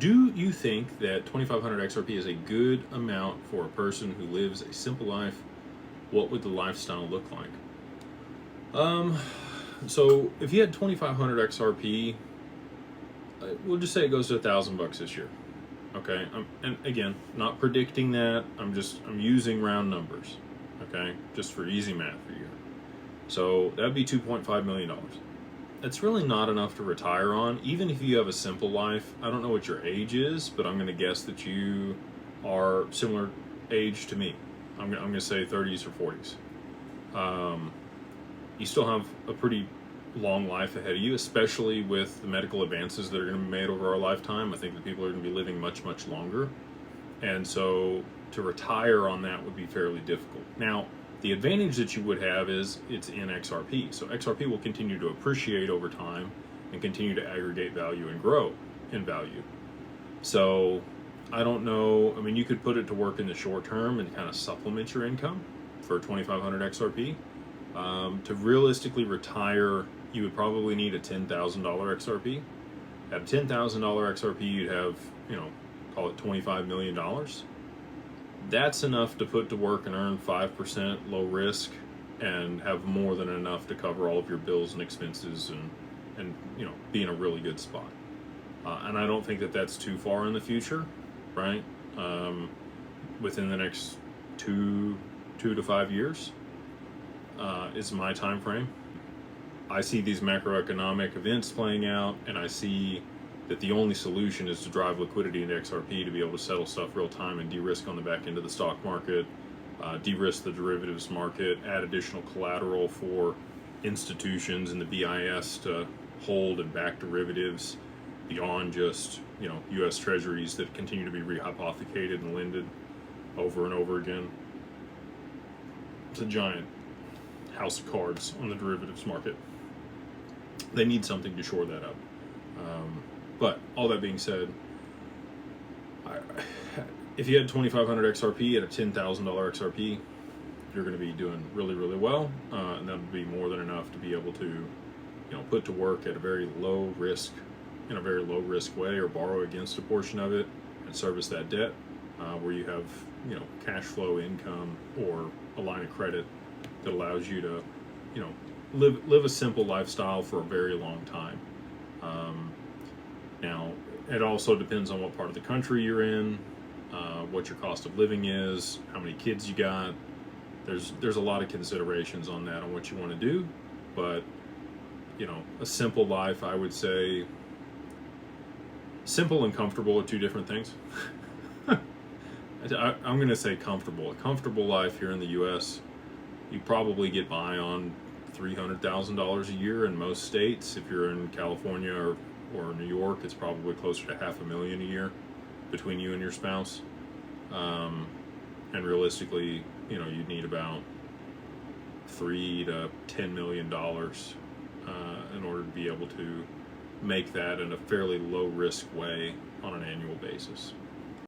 Do you think that 2500 XRP is a good amount for a person who lives a simple life? What would the lifestyle look like? Um, so if you had 2500 XRP, we'll just say it goes to $1,000 this year. Okay, and again, not predicting that. I'm using round numbers. Okay, just for easy math for you. So that'd be $2.5 million. That's really not enough to retire on, even if you have a simple life. I don't know what your age is, but I'm going to guess that you are similar age to me. I'm going to say 30s or 40s. You still have a pretty long life ahead of you, especially with the medical advances that are going to be made over our lifetime. I think that people are going to be living much, much longer. And so to retire on that would be fairly difficult. Now, the advantage that you would have is it's in XRP. So XRP will continue to appreciate over time and continue to aggregate value and grow in value. So I don't know. I mean, you could put it to work in the short term and kind of supplement your income for 2500 XRP. To realistically retire, you would probably need a $10,000 XRP. At $10,000 XRP, you'd have, call it $25 million. That's enough to put to work and earn 5% low risk and have more than enough to cover all of your bills and expenses and be in a really good spot. And I don't think that that's too far in the future, right? Within the next two to 5 years is my time frame. I see these macroeconomic events playing out, and I see that the only solution is to drive liquidity into XRP to be able to settle stuff real time and de-risk on the back end of the stock market, de-risk the derivatives market, add additional collateral for institutions and the BIS to hold and back derivatives beyond just U.S. Treasuries that continue to be rehypothecated and lended over and over again. It's a giant house of cards on the derivatives market. They need something to shore that up. But all that being said, if you had 2500 XRP at a $10,000 XRP, you're going to be doing really, really well, and that would be more than enough to be able to, put to work at a very low risk, in a very low risk way, or borrow against a portion of it and service that debt, where you have, cash flow income or a line of credit that allows you to, live a simple lifestyle for a very long time. Now, it also depends on what part of the country you're in, what your cost of living is, how many kids you got. There's a lot of considerations on that, on what you want to do. But, a simple life, I would say, simple and comfortable are two different things. I'm going to say comfortable. A comfortable life here in the U.S., you probably get by on $300,000 a year in most states. If you're in California or New York, it's probably closer to $500,000 a year between you and your spouse. And realistically, you'd need about $3 to $10 million in order to be able to make that in a fairly low risk way on an annual basis.